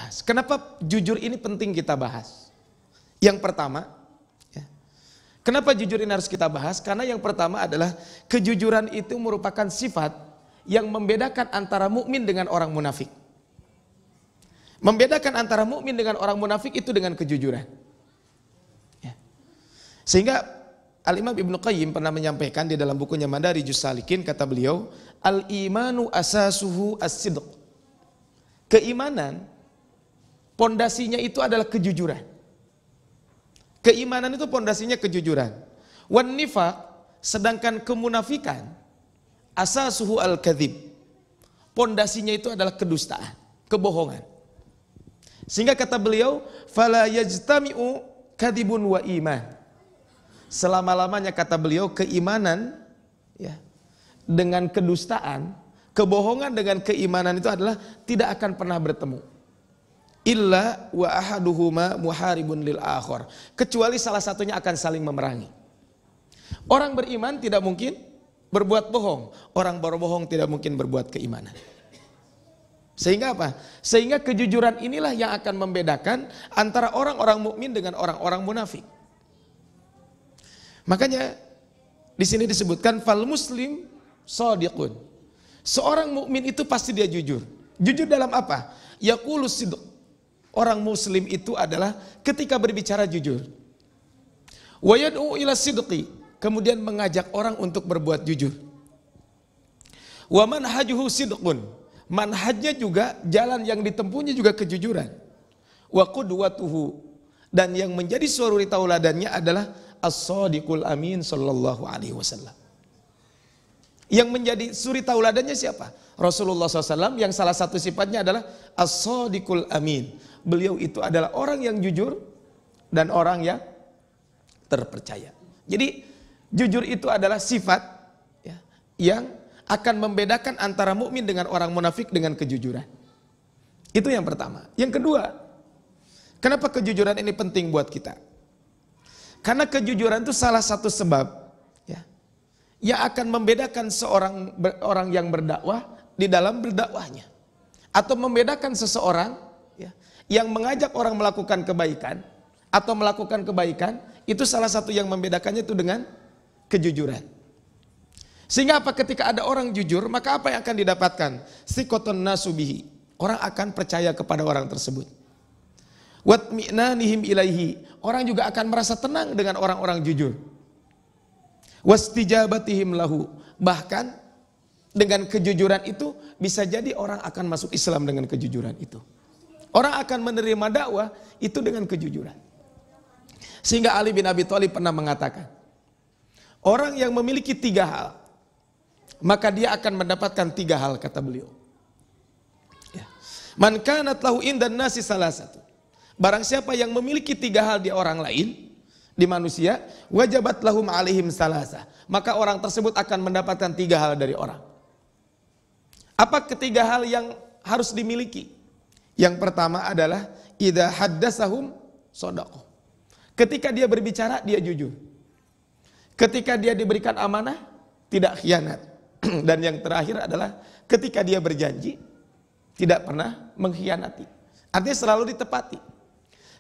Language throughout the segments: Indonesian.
bahas. Kenapa jujur ini penting kita bahas? Yang pertama, ya, kenapa jujur ini harus kita bahas? Karena yang pertama adalah kejujuran itu merupakan sifat yang membedakan antara mukmin dengan orang munafik. Membedakan antara mukmin dengan orang munafik itu dengan kejujuran. Ya. Sehingga Al-Imam Ibnu Qayyim pernah menyampaikan di dalam bukunya Madarijus Salikin, kata beliau, al-imanu asasuhu as-sidq. Keimanan pondasinya itu adalah kejujuran. Keimanan itu pondasinya kejujuran. Wan nifaq, sedangkan kemunafikan asasuhu al-kadzib. Pondasinya itu adalah kedustaan, kebohongan. Sehingga kata beliau, fala yajtami'u kadzibun wa iman. Selama-lamanya kata beliau keimanan ya, dengan kedustaan, kebohongan dengan keimanan itu adalah tidak akan pernah bertemu. Illa wa ahaduhuma muharibun lil akhar. Kecuali salah satunya akan saling memerangi. Orang beriman tidak mungkin berbuat bohong. Orang berbohong tidak mungkin berbuat keimanan. Sehingga apa? Sehingga kejujuran inilah yang akan membedakan antara orang-orang mukmin dengan orang-orang munafik. Makanya di sini disebutkan fal muslim shadiqun. Seorang mukmin itu pasti dia jujur. Jujur dalam apa? Yaqulus sidq. Orang muslim itu adalah ketika berbicara jujur. Wa yad'u ila sidqi, kemudian mengajak orang untuk berbuat jujur. Wa manhajuhu sidqun. Manhajnya juga, jalan yang ditempuhnya juga kejujuran. Wa qudwatuhu, dan yang menjadi suri tauladannya adalah as-shadiqul amin sallallahu alaihi wasallam. Yang menjadi suri tauladannya siapa? Rasulullah SAW, yang salah satu sifatnya adalah as-shadiqul amin. Beliau itu adalah orang yang jujur dan orang yang terpercaya. Jadi jujur itu adalah sifat ya, yang akan membedakan antara mukmin dengan orang munafik dengan kejujuran. Itu yang pertama. Yang kedua, kenapa kejujuran ini penting buat kita? Karena kejujuran itu salah satu sebab ya, yang akan membedakan orang yang berdakwah di dalam berdakwahnya, atau membedakan seseorang ya, yang mengajak orang melakukan kebaikan atau melakukan kebaikan. Itu salah satu yang membedakannya itu dengan kejujuran. Sehingga apa? Ketika ada orang jujur, maka apa yang akan didapatkan? Siqatun nasubihi. Orang akan percaya kepada orang tersebut. Watmi'nanihim ilaihi. Orang juga akan merasa tenang dengan orang-orang jujur. Wastijabatihim lahu. Bahkan dengan kejujuran itu bisa jadi orang akan masuk Islam dengan kejujuran itu. Orang akan menerima dakwah itu dengan kejujuran. Sehingga Ali bin Abi Thalib pernah mengatakan, orang yang memiliki 3 hal, maka dia akan mendapatkan 3 hal, kata beliau. Ya. Man kanat lahu indan nasi salasatu. Barang siapa yang memiliki 3 hal di orang lain, di manusia, wajabat lahum alaihim salasa. Maka orang tersebut akan mendapatkan 3 hal dari orang. Apa ketiga hal yang harus dimiliki? Yang pertama adalah idza haddasahum shadaqah. Ketika dia berbicara, dia jujur. Ketika dia diberikan amanah, tidak khianat. Dan yang terakhir adalah ketika dia berjanji, tidak pernah mengkhianati. Artinya selalu ditepati.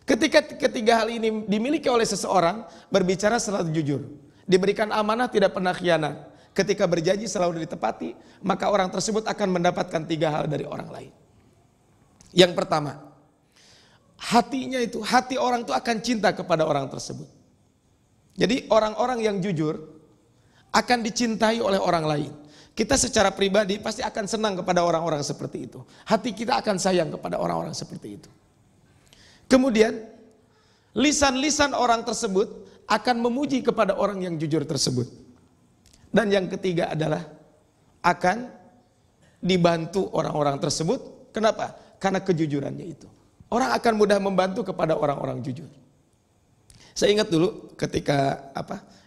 Ketika ketiga hal ini dimiliki oleh seseorang, berbicara selalu jujur, diberikan amanah, tidak pernah khianat, ketika berjanji selalu ditepati, maka orang tersebut akan mendapatkan 3 hal dari orang lain. Yang pertama, hatinya itu, hati orang itu akan cinta kepada orang tersebut. Jadi orang-orang yang jujur akan dicintai oleh orang lain. Kita secara pribadi pasti akan senang kepada orang-orang seperti itu. Hati kita akan sayang kepada orang-orang seperti itu. Kemudian lisan-lisan orang tersebut akan memuji kepada orang yang jujur tersebut. Dan yang ketiga adalah akan dibantu orang-orang tersebut. Kenapa? Karena kejujurannya itu. Orang akan mudah membantu kepada orang-orang jujur. Saya ingat dulu ketika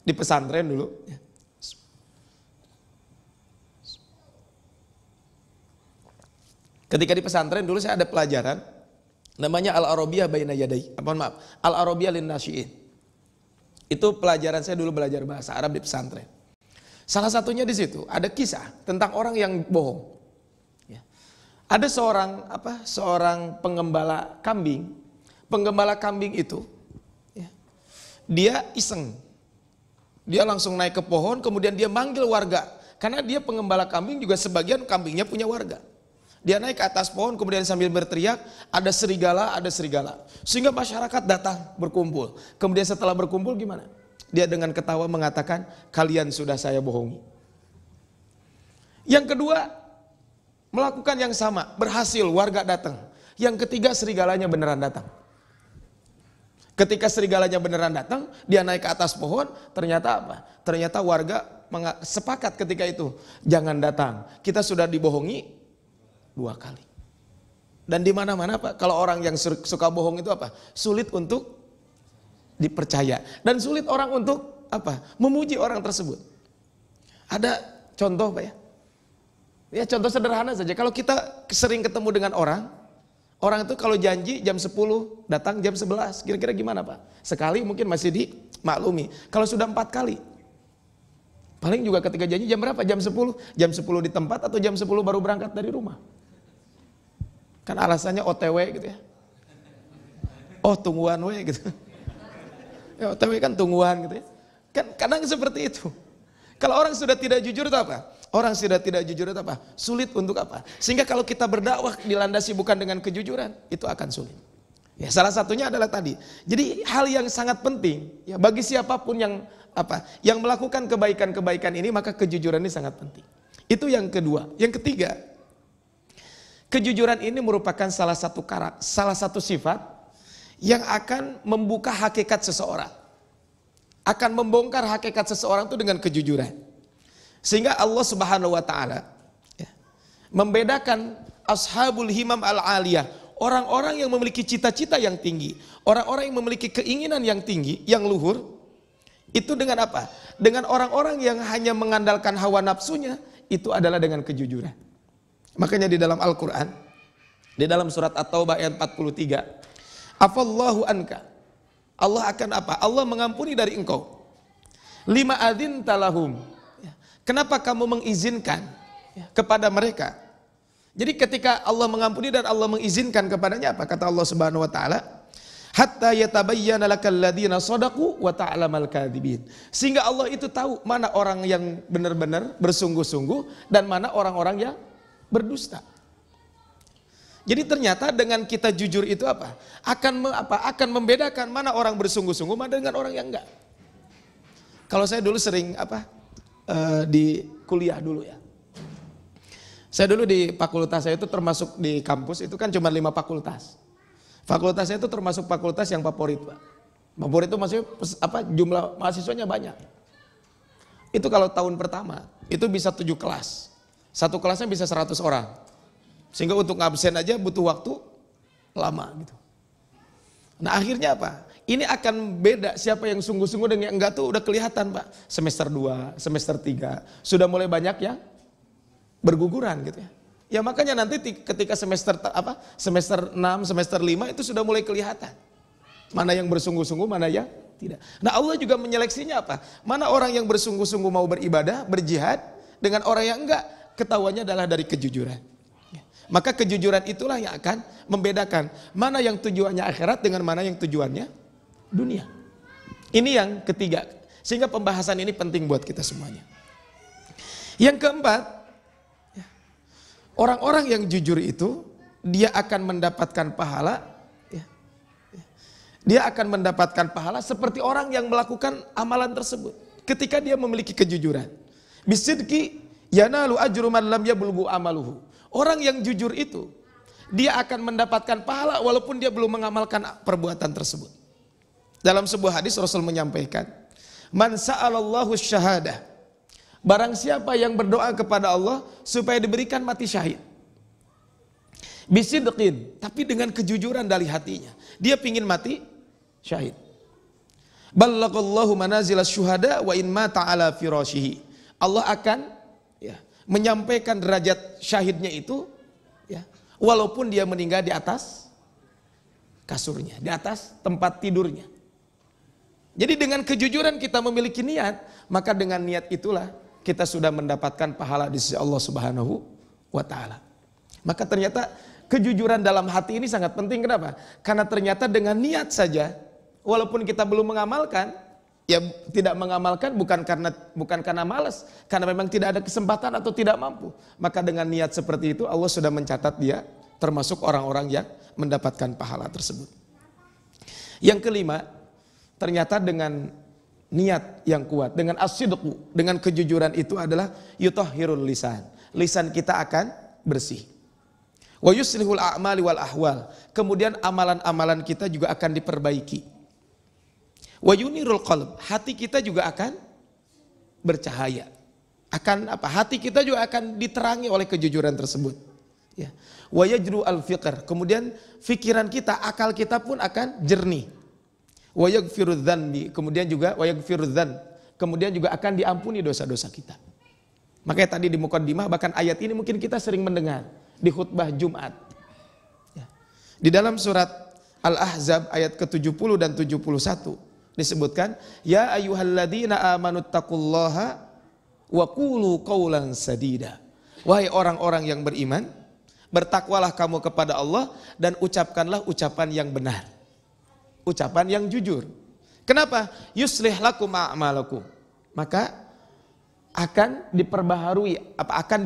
di pesantren dulu. Ketika di pesantren dulu saya ada pelajaran namanya Al-Arabiyah Baina Yaday. Al-Arabiyah lin Nasyi'in. Itu pelajaran saya dulu belajar bahasa Arab di pesantren. Salah satunya di situ ada kisah tentang orang yang bohong. Ada seorang penggembala kambing. Penggembala kambing itu ya, dia iseng. Dia langsung naik ke pohon, kemudian dia manggil warga. Karena dia penggembala kambing juga sebagian kambingnya punya warga. Dia naik ke atas pohon kemudian sambil berteriak, ada serigala, ada serigala. Sehingga masyarakat datang berkumpul. Kemudian setelah berkumpul gimana? Dia dengan ketawa mengatakan, kalian sudah saya bohongi. Yang kedua, melakukan yang sama, berhasil, warga datang. Yang ketiga, serigalanya beneran datang. Ketika serigalanya beneran datang, dia naik ke atas pohon, ternyata apa? Ternyata warga sepakat ketika itu, jangan datang. Kita sudah dibohongi 2 kali. Dan di mana-mana Pak, kalau orang yang suka bohong itu apa? Sulit untuk dipercaya dan sulit orang untuk apa? Memuji orang tersebut. Ada contoh Pak ya? Ya contoh sederhana saja, kalau kita sering ketemu dengan orang itu kalau janji jam 10 datang jam 11, kira-kira gimana Pak? Sekali mungkin masih dimaklumi, kalau sudah 4 kali, paling juga ketika janji jam berapa? Jam 10, jam 10 di tempat atau jam 10 baru berangkat dari rumah? Kan alasannya OTW gitu ya, oh tungguan we gitu, ya, OTW kan tungguan gitu ya, kan kadang seperti itu. Kalau orang sudah tidak jujur itu apa? Orang sudah tidak jujur itu apa? Sulit untuk apa? Sehingga kalau kita berdakwah dilandasi bukan dengan kejujuran, itu akan sulit. Ya, salah satunya adalah tadi. Jadi hal yang sangat penting ya bagi siapapun yang melakukan kebaikan-kebaikan ini, maka kejujuran ini sangat penting. Itu yang kedua. Yang ketiga, kejujuran ini merupakan salah satu sifat yang akan membuka hakikat seseorang. Akan membongkar hakikat seseorang itu dengan kejujuran. Sehingga Allah Subhanahu wa taala ya, membedakan ashabul himam al-aliyah, orang-orang yang memiliki cita-cita yang tinggi, orang-orang yang memiliki keinginan yang tinggi, yang luhur, itu dengan apa? Dengan orang-orang yang hanya mengandalkan hawa nafsunya, itu adalah dengan kejujuran. Makanya di dalam Al-Qur'an, di dalam surat At-Taubah ayat 43, afallahu anka, Allah akan apa? Allah mengampuni dari engkau. Lima adzin talahum. Kenapa kamu mengizinkan kepada mereka? Jadi ketika Allah mengampuni dan Allah mengizinkan kepadanya apa? Kata Allah Subhanahu wa taala, hatta yatabayyana lakal ladzina shadaqu wa ta'lamal kadzibin. Sehingga Allah itu tahu mana orang yang benar-benar bersungguh-sungguh dan mana orang-orang yang berdusta. Jadi ternyata dengan kita jujur itu apa? Akan membedakan mana orang bersungguh-sungguh mana dengan orang yang enggak. Kalau saya dulu sering di kuliah dulu ya. Saya dulu di fakultas saya itu termasuk di kampus itu kan cuma 5 fakultas. Fakultas saya itu termasuk fakultas yang favorit Pak. Favorit itu maksudnya jumlah mahasiswanya banyak. Itu kalau tahun pertama itu bisa 7 kelas. Satu kelasnya bisa 100 orang. Sehingga untuk ngabsen aja butuh waktu lama gitu. Nah akhirnya apa? Ini akan beda siapa yang sungguh-sungguh dan yang enggak tuh udah kelihatan Pak. Semester 2, semester 3 sudah mulai banyak yang berguguran gitu ya. Ya makanya nanti ketika semester 6, semester 5 itu sudah mulai kelihatan. Mana yang bersungguh-sungguh, mana yang tidak. Nah Allah juga menyeleksinya apa? Mana orang yang bersungguh-sungguh mau beribadah, berjihad, dengan orang yang enggak, ketahuannya adalah dari kejujuran. Maka kejujuran itulah yang akan membedakan mana yang tujuannya akhirat dengan mana yang tujuannya dunia. Ini yang ketiga. Sehingga pembahasan ini penting buat kita semuanya. Yang keempat, orang-orang yang jujur itu dia akan mendapatkan pahala. Dia akan mendapatkan pahala seperti orang yang melakukan amalan tersebut. Ketika dia memiliki kejujuran. Bisidqi yanalu ajru man lam yablughu amaluhu. Orang yang jujur itu dia akan mendapatkan pahala walaupun dia belum mengamalkan perbuatan tersebut. Dalam sebuah hadis Rasul menyampaikan, man sa'alallahu syahadah. Barang siapa yang berdoa kepada Allah supaya diberikan mati syahid. Bisidqin, tapi dengan kejujuran dari hatinya. Dia pingin mati syahid. Ballaghallahu manazilas syuhada wa in mata ala firashihi. Allah akan menyampaikan derajat syahidnya itu walaupun dia meninggal di atas kasurnya, di atas tempat tidurnya. Jadi dengan kejujuran kita memiliki niat, maka dengan niat itulah kita sudah mendapatkan pahala di sisi Allah Subhanahu wa taala. Maka ternyata kejujuran dalam hati ini sangat penting. Kenapa? Karena ternyata dengan niat saja, walaupun kita belum mengamalkan, ya tidak mengamalkan bukan karena malas, karena memang tidak ada kesempatan atau tidak mampu. Maka dengan niat seperti itu Allah sudah mencatat dia termasuk orang-orang yang mendapatkan pahala tersebut. Yang kelima, ternyata dengan niat yang kuat, dengan as-sidqu, dengan kejujuran itu adalah yutahhirul lisan. Lisan kita akan bersih. Wa yuslihul a'mali wal ahwal. Kemudian amalan-amalan kita juga akan diperbaiki. Wa yunirul qalb. Hati kita juga akan bercahaya. Akan apa? Hati kita juga akan diterangi oleh kejujuran tersebut. Ya. Wa yajru al-fiqr. Kemudian fikiran kita, akal kita pun akan jernih. Wa yaghfiru dzanbi. Kemudian juga wa yaghfiru dzan. Kemudian juga akan diampuni dosa-dosa kita. Makanya tadi di muqaddimah, bahkan ayat ini mungkin kita sering mendengar di khutbah Jumat. Ya. Di dalam surat Al-Ahzab ayat ke-70 dan 71 disebutkan, ya ayyuhalladzina amanuttaqullaha wa qulu qawlan sadida. Wahai orang-orang yang beriman, bertakwalah kamu kepada Allah dan ucapkanlah ucapan yang benar. Ucapan yang jujur. Kenapa? Yuslih lakum a'malakum. Maka akan diperbaharui, akan